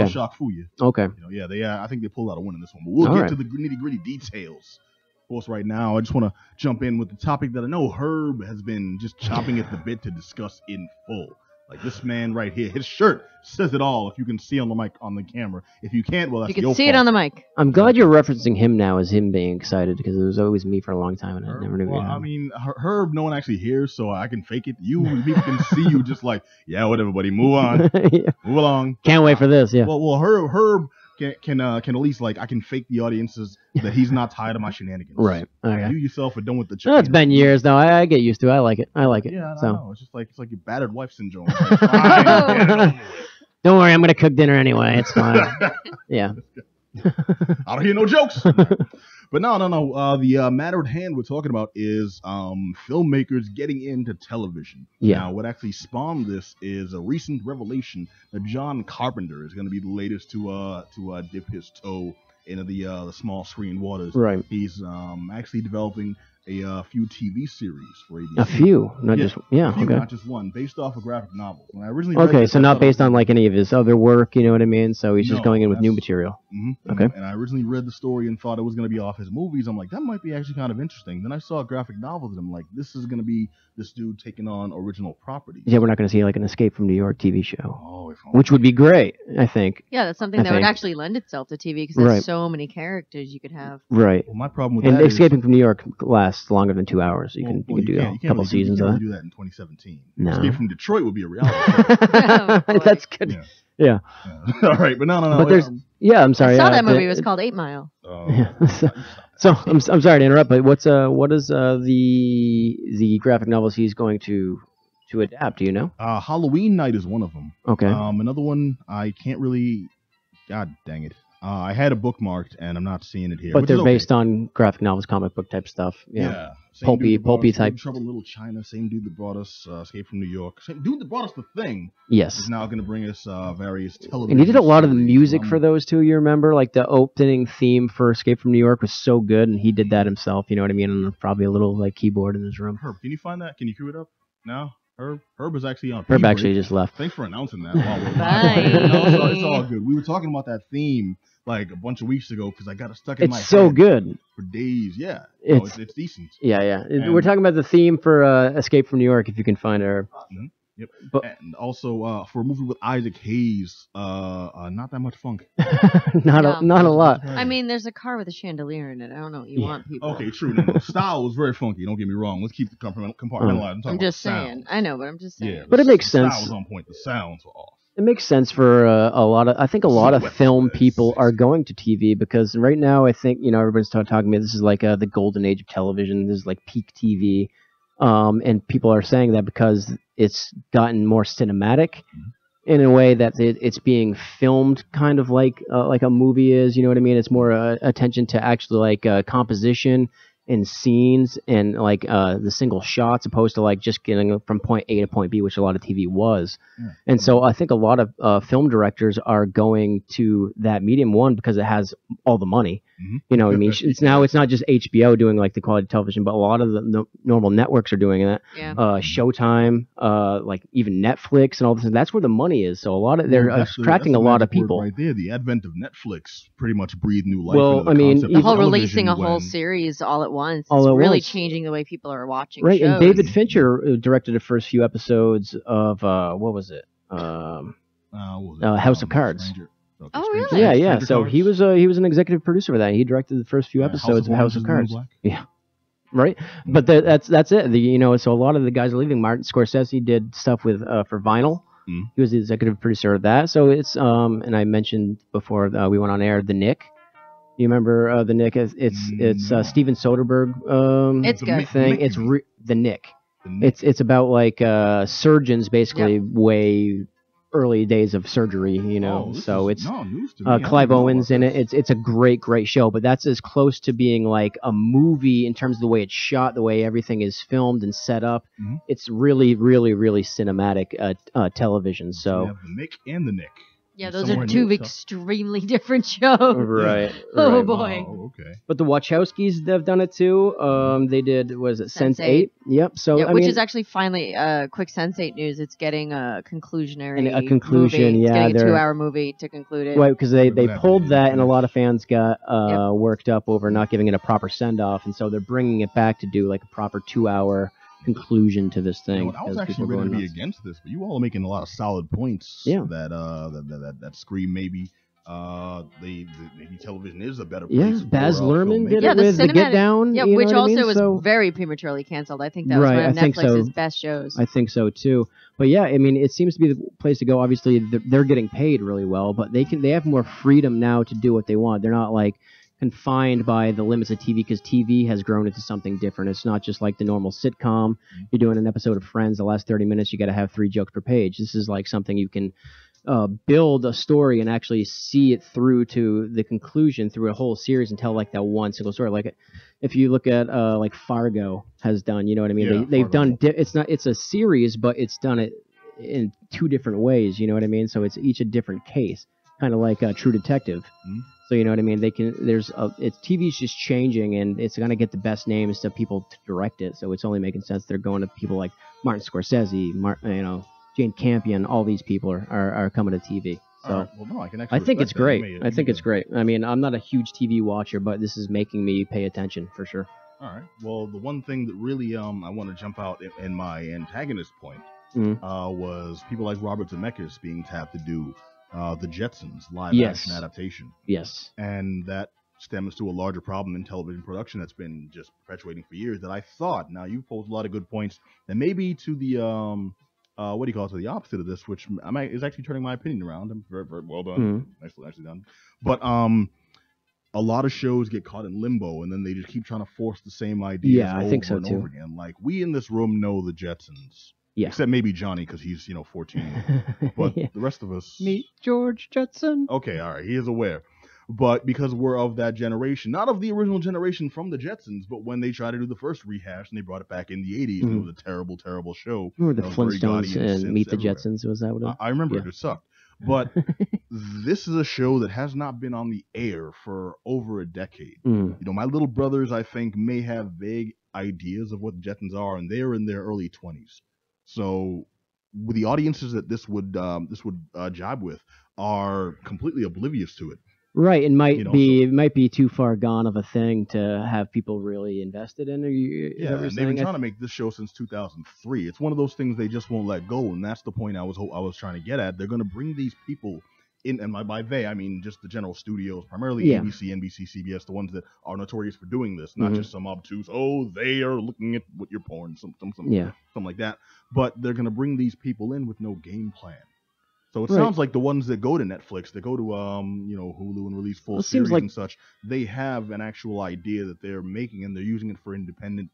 Okay. Shock Fuya. Okay. You know, yeah, they. I think they pulled out a win in this one. But we'll get to the nitty-gritty details. Of course, right now, I just want to jump in with the topic that I know Herb has been just chomping at the bit to discuss in full. Like this man right here, his shirt says it all. If you can see on the mic, on the camera. If you can't, well, that's your fault. You can see it on the mic. I'm glad you're referencing him now as him being excited, because it was always me for a long time, and I never knew. Well, I mean, Herb, no one actually hears, so I can fake it. People can see you just like, yeah, whatever, buddy. Move on, Yeah. move along. Can't wait for this. Yeah. Well, Herb can at least, like, I can fake the audiences that he's not tired of my shenanigans. Right. Okay. You yourself are done with the. It's been years though. I get used to it. I like it. Yeah, I so. know. It's like your battered wife syndrome. Like, fine, get it over with. Don't worry, I'm gonna cook dinner anyway. It's fine. Yeah. I don't hear no jokes. But no. The matter at hand we're talking about is filmmakers getting into television. Yeah. Now, what actually spawned this is a recent revelation that John Carpenter is going to be the latest to dip his toe into the small screen waters. Right. He's actually developing a few TV series for ABC. A few, not just okay. Not just one, based off a graphic novel. When I originally read this, so not based on like any of his other work, you know what I mean? So he's just going in with new material. Mm-hmm. Okay. And I originally read the story and thought it was going to be off his movies. I'm like, that might be actually kind of interesting. Then I saw a graphic novel and I'm like, this is going to be this dude taking on original properties. Yeah, we're not going to see like an Escape from New York TV show, which would be great, I think. Yeah, that's something that would actually lend itself to TV because there's so many characters you could have. Right. Well, my problem with and that Escaping from New York lasts longer than 2 hours. You can do a couple seasons of that. You can't do that in 2017. No. Escape from Detroit would be a reality show. That's good. Yeah. All right, but no. But there's I'm sorry. I saw that movie. It was called 8 Mile. So I'm sorry to interrupt, but what is the graphic novels he's going to adapt? Do you know? Halloween Night is one of them. Okay. Another one I can't really. God dang it. I had it bookmarked and I'm not seeing it here. But they're based on graphic novels, comic book type stuff. Yeah. Pulpy type. Trouble in Little China. Same dude that brought us Escape from New York. Same dude that brought us The Thing. Yes. Is now going to bring us various television. And he did a lot of the music for those too. You remember, like the opening theme for Escape from New York was so good, and he did that himself. You know what I mean? And probably a little like keyboard in his room. Herb, can you find that? Can you cue it up now? Herb is actually on. Herb actually just left. Thanks for announcing that. While we're live. It's all good. We were talking about that theme like a bunch of weeks ago because I got it stuck in my head. It's so good. For days, yeah. It's decent. Yeah. We're talking about the theme for Escape from New York, if you can find her. Mm-hmm. Yep. But, and also for a movie with Isaac Hayes, not that much funk. not a lot. I mean, there's a car with a chandelier in it. I don't know what you want people. Okay, true. No. Style was very funky. Don't get me wrong. Let's keep the compartmentalized. I'm just saying. I know, but I'm just saying. Yeah, but it makes sense. The style was on point. The sounds were off. It makes sense for a lot of. I think a lot of film people are going to TV because right now I think everybody's talking about this is like the golden age of television. This is like peak TV, and people are saying that because it's gotten more cinematic in a way that it's being filmed kind of like a movie is. You know what I mean? It's more attention to actually like composition and scenes and like the single shots opposed to like just getting from point A to point B, which a lot of TV was. Yeah. And so I think a lot of film directors are going to that medium one because it has all the money. Mm-hmm. You know what I mean? It's not just HBO doing like the quality television, but a lot of the normal networks are doing that. Yeah. Showtime, like even Netflix and all this. And that's where the money is. So a lot of they're attracting a lot of people. Right there, the advent of Netflix pretty much breathed new life. Well, into the I mean, the whole releasing a whole series all at once is really changing the way people are watching shows. And David Fincher directed the first few episodes of what was it? House of Cards. Oh, really? Yeah. So he was an executive producer for that. He directed the first few episodes of House of Cards. Yeah. Right, but that's it. So a lot of the guys are leaving. Martin Scorsese did stuff with for Vinyl. He was the executive producer of that. So it's and I mentioned before we went on air The Nick. You remember The Nick? It's Steven Soderbergh. It's good thing. It's The Nick. It's about like surgeons basically way early days of surgery, so it's Clive Owen's in it. It's a great show, but that's as close to being like a movie in terms of the way it's shot, the way everything is filmed and set up. It's really, really, really cinematic television. So we have The Nick and The Nick. Yeah, those are two extremely different shows. Right. Oh, boy. Oh, okay. But the Wachowskis, they've done it too. They did, was it Sense8? Yep. So, which is actually finally, quick Sense8 news. It's getting a conclusion, movie. Yeah. It's getting a 2-hour movie to conclude it. Right, because they pulled that, and a lot of fans got worked up over not giving it a proper send-off, and so they're bringing it back to do like a proper 2-hour conclusion to this thing. I was actually ready to be against this, but you all are making a lot of solid points. Yeah. That scream maybe maybe television is a better place. Yeah, Baz Luhrmann did it with the Get Down. Yeah, which also was very prematurely canceled. I think that was one of Netflix's best shows. I think so too. But yeah, I mean, it seems to be the place to go. Obviously, they're getting paid really well, but they have more freedom now to do what they want. They're not like confined by the limits of TV, because TV has grown into something different. It's not just like the normal sitcom. You're doing an episode of Friends, the last 30 minutes, you got to have 3 jokes per page. This is like something you can build a story and actually see it through to the conclusion through a whole series and tell like that one single story. Like if you look at like Fargo has done, you know what I mean? Yeah, they've done, it's a series, but it's done it in 2 different ways, you know what I mean? So it's each a different case, kind of like True Detective. So you know what I mean? TV's just changing, and it's gonna get the best names to people to direct it. So it's only making sense they're going to people like Martin Scorsese, Jane Campion. All these people are coming to TV. So right. Well, no, I think it's great. I think it's great. I mean, I'm not a huge TV watcher, but this is making me pay attention for sure. All right. Well, the one thing that really I want to jump out in my antagonist point was people like Robert Zemeckis being tapped to do the Jetsons live action adaptation. Yes. And that stems to a larger problem in television production that's been just perpetuating for years that I thought, now you posed a lot of good points, that maybe to the to the opposite of this, which is actually turning my opinion around. I'm very, very well done. Nicely done. But a lot of shows get caught in limbo, and then they just keep trying to force the same ideas over again. Like, we in this room know the Jetsons. Yeah. Except maybe Johnny, because he's 14. But the rest of us... Meet George Jetson. Okay, all right. He is aware. But because we're of that generation, not of the original generation from the Jetsons, but when they tried to do the first rehash and they brought it back in the 80s, and it was a terrible, terrible show. Remember the Flintstones and Meet the Jetsons? Was that what it was? I remember it. It sucked. But this is a show that has not been on the air for over a decade. My little brothers, I think, may have vague ideas of what the Jetsons are, and they're in their early 20s. So with the audiences that this would jibe with are completely oblivious to it. Right, it might be too far gone of a thing to have people really invested in. And they've been trying to make this show since 2003. It's one of those things they just won't let go, and that's the point I was trying to get at. They're going to bring these people in, and by they I mean just the general studios, primarily ABC, NBC, CBS, the ones that are notorious for doing this, not just some obtuse, they are looking at what you're porn, something like that. But they're going to bring these people in with no game plan. So it sounds like the ones that go to Netflix, that go to Hulu and release full series and such, they have an actual idea that they're making, and they're using it for independent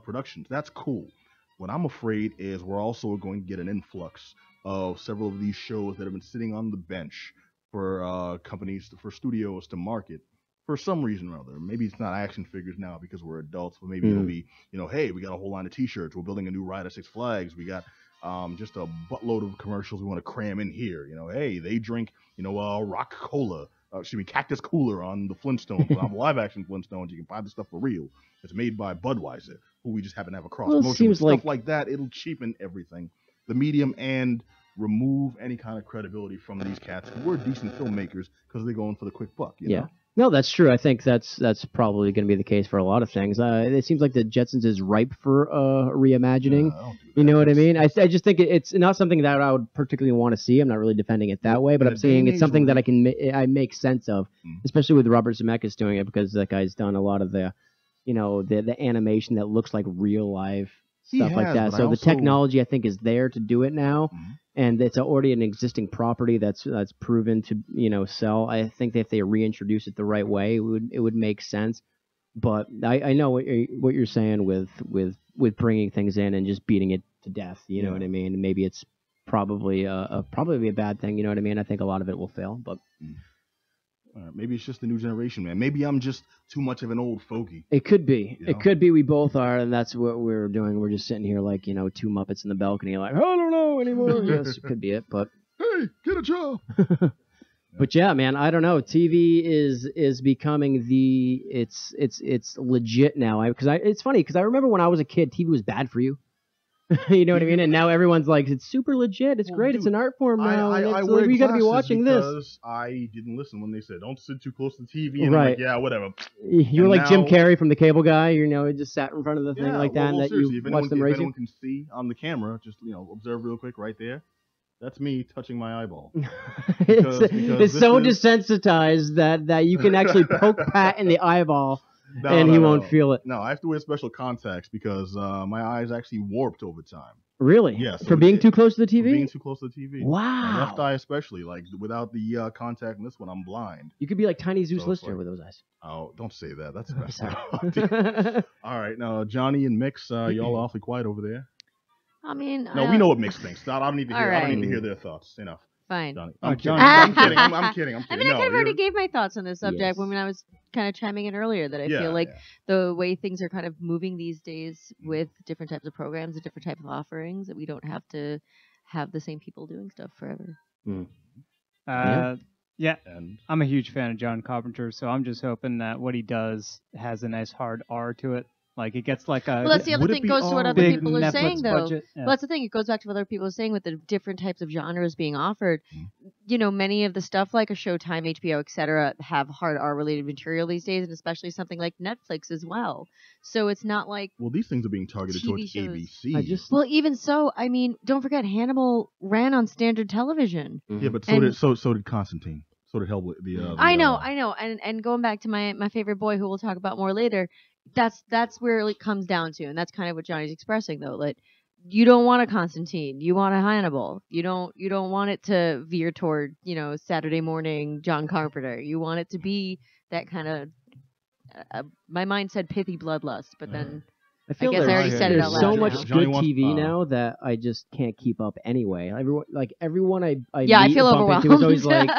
productions. That's cool. What I'm afraid is we're also going to get an influx of several of these shows that have been sitting on the bench for for studios to market for some reason or other. Maybe it's not action figures now because we're adults, but maybe it'll be, hey, we got a whole line of T-shirts. We're building a new ride at Six Flags. We got just a buttload of commercials we want to cram in here. Hey, they drink, rock cola, Cactus Cooler on the Flintstones. On live action Flintstones, you can buy the stuff for real. It's made by Budweiser, who we just happen to have a cross promotion with. Stuff like that, it'll cheapen everything, the medium, and remove any kind of credibility from these cats who were decent filmmakers because they're going for the quick buck. You know? No, that's true. I think that's probably going to be the case for a lot of things. It seems like the Jetsons is ripe for reimagining. You know what I mean? I just think it's not something that I would particularly want to see. I'm not really defending it that way, but I'm saying it's something that I make sense of, especially with Robert Zemeckis doing it, because that guy's done a lot of the animation that looks like real life stuff like that. So the technology, I think, is there to do it now. And it's already an existing property that's proven to sell. I think that if they reintroduce it the right way, it would make sense. But I know what you're saying with bringing things in and just beating it to death. You know what I mean? Maybe it's probably a bad thing. You know what I mean? I think a lot of it will fail, but. Maybe it's just the new generation, man. Maybe I'm just too much of an old fogey. It could be. It could be we both are, and that's what we're doing. We're just sitting here like, two Muppets in the balcony, like, I don't know anymore. Yes, it could be it, but... Hey, Hey, get a job. But yeah, man, I don't know. TV is becoming it's legit now. It's funny because I remember when I was a kid, TV was bad for you. You know what I mean? And now everyone's like, it's super legit. It's great. Dude, it's an art form now. I wear you got to be watching this. I didn't listen when they said, don't sit too close to the TV. And I'm like, yeah, whatever. You were like now, Jim Carrey from The Cable Guy. You know, just sat in front of the thing like that. And that you watched them racing. If anyone can see on the camera, just, observe real quick right there. That's me touching my eyeball. Because it's so desensitized that you can actually poke Pat in the eyeball. And he won't feel it. No, I have to wear special contacts because my eyes actually warped over time. Really? Yes. For being too close to the TV? For being too close to the TV. Wow. My left eye especially. Like, without the contact in this one, I'm blind. You could be like Tiny Zeus Lister with those eyes. Oh, don't say that. That's messed up. All right. Now, Johnny and Mix, y'all are awfully quiet over there. I mean... No, we know what Mix thinks. I don't need to hear, I don't need to hear their thoughts. Enough. Fine. Johnny. I'm kidding. I'm kidding. I mean, I kind of already gave my thoughts on this subject when I was kind of chiming in earlier that I feel like the way things are kind of moving these days with different types of programs and different types of offerings, that we don't have to have the same people doing stuff forever. Yeah, I'm a huge fan of John Carpenter, so I'm just hoping that what he does has a nice hard R to it. Like, it gets like a... Well, that's the other thing. Goes to what other people are Netflix saying, though. Budget. Yeah. Well, that's the thing. It goes back to what other people are saying with the different types of genres being offered. You know, many of the stuff like a Showtime, HBO, etc., have hard R-related material these days, and especially something like Netflix as well. So it's not like... Well, these things are being targeted towards ABC. Well, even so, I mean, don't forget, Hannibal ran on standard television. Yeah, but so did Constantine. So did Hellboy. I know. And going back to my favorite boy, who we'll talk about more later... That's where it comes down to, and that's kind of what Johnny's expressing, though. Like, you don't want a Constantine, you want a Hannibal. You don't want it to veer toward, Saturday morning John Carpenter. You want it to be that kind of. My mind said pithy bloodlust, but then I guess I already said it out loud. There's so much good TV now that I just can't keep up anyway. Everyone I I feel overwhelmed. Into is always like.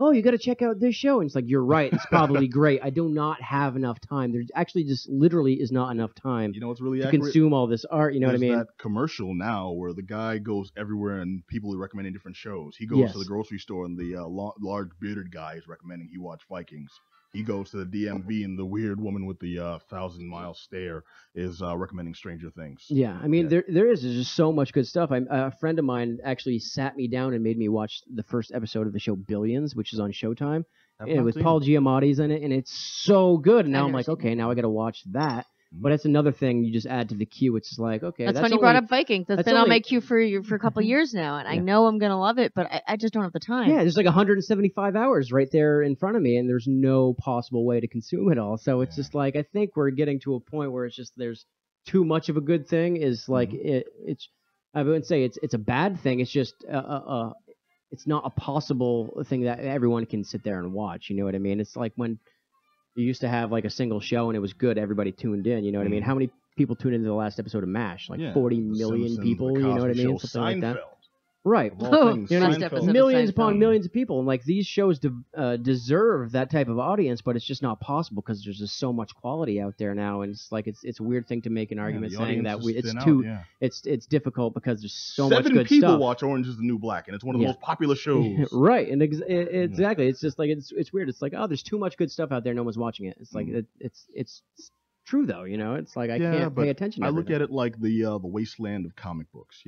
Oh, you got to check out this show. And it's like, you're right. It's probably great. I do not have enough time. There's actually just literally is not enough time what's really to consume all this art. You know what I mean? There's that commercial now where the guy goes everywhere and people are recommending different shows. He goes to the grocery store and the large bearded guy is recommending he watch Vikings. He goes to the DMV and the weird woman with the 1,000-mile stare is recommending Stranger Things. Yeah, I mean, there is just so much good stuff. A friend of mine actually sat me down and made me watch the first episode of the show Billions, which is on Showtime, with Paul Giamatti's in it, and it's so good. And now I'm like, okay, now I got to watch that. But it's another thing you just add to the queue. It's just like, okay, that's funny you brought up Vikings. That's been on my queue for a couple of years now, and I know I'm gonna love it, but I just don't have the time. Yeah, there's like 175 hours right there in front of me, and there's no possible way to consume it all. So it's just like, I think we're getting to a point where it's just there's too much of a good thing. Is like it's I wouldn't say it's a bad thing. It's just it's not a possible thing that everyone can sit there and watch. You know what I mean? It's like when you used to have like a single show and it was good, everybody tuned in, you know what I mean? How many people tuned into the last episode of MASH? Like 40 million people, you know what I mean? Something like that. Right. Millions upon millions of people. And like these shows deserve that type of audience, but it's just not possible because there's just so much quality out there now. And it's like it's a weird thing to make an argument saying that it's difficult because there's so much good stuff. 7 people watch Orange is the New Black, and it's one of the most popular shows. Right. And exactly. It's just like it's weird. It's like, oh, there's too much good stuff out there. No one's watching it. It's like it's true though, it's like I can't pay attention to everything. I look at it like the wasteland of comic books,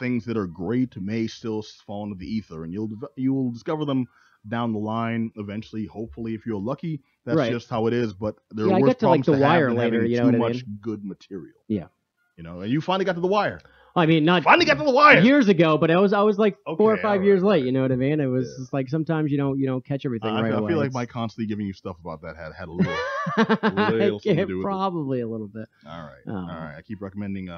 things that are great may still fall into the ether, and you'll discover them down the line eventually, hopefully, if you're lucky. That's just how it is, but there are worse problems to Wire later, you know too much good material. Yeah. And you finally got to The Wire. I mean, finally got to The Wire years ago, but I was like 4 or 5 years late. You know what I mean? It was just like sometimes you don't catch everything right away. I feel like my constantly giving you stuff about that had a little something to do with probably a little bit. All right. I keep recommending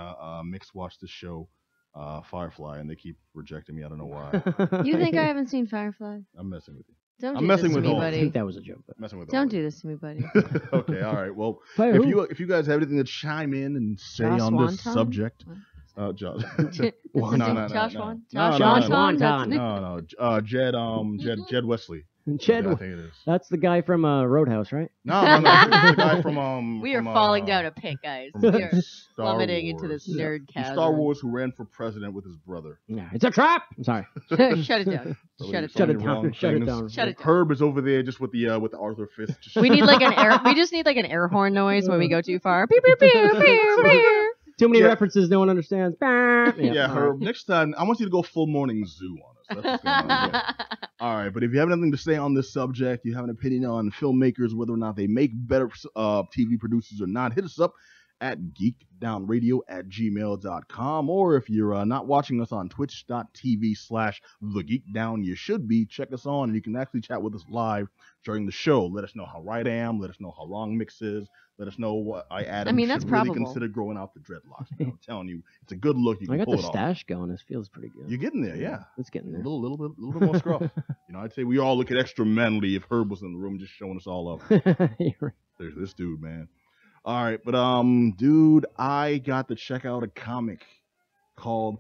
Mix watch this show, Firefly, and they keep rejecting me. I don't know why. You think I haven't seen Firefly? I'm messing with you. Don't do this to me, buddy. I think that was a joke. But messing with Don't do this to me, buddy. Okay, all right. Well, if you guys have anything to chime in and say on this subject. Josh. No. Jed Wesley. Ched, I think it is. that's the guy from Roadhouse, right? No. The guy from We are falling down a pit, guys. We are plummeting into this nerd chasm. Star Wars, who ran for president with his brother. Yeah, it's a trap. I'm sorry. Shut it down. Shut it down. Shut it down. Shut it down. Herb is over there just with the Arthur fist. We need like an air. We just need like an air horn noise when we go too far. Pew, pew, pew, pew, pew. Too many references, no one understands. Yeah, Herb. Next time, I want you to go full morning zoo on us. That's what's going on. Yeah. All right, but if you have anything to say on this subject, you have an opinion on filmmakers, whether or not they make better TV producers or not, hit us up at geekdownradio@gmail.com. Or if you're not watching us on twitch.tv/thegeekdown, you should be. Check us on, and you can actually chat with us live during the show. Let us know how right I am. Let us know how wrong Mix is. Let us know what Adam that's should probable. really consider growing out the dreadlocks. Man. I'm telling you, it's a good look. You can I got pull the it off. stash going. This feels pretty good. You're getting there, yeah. It's getting there. A little bit more scruff. I'd say we all look at extra manly if Herb was in the room just showing us all up. There's this dude, man. All right, but dude, I got to check out a comic called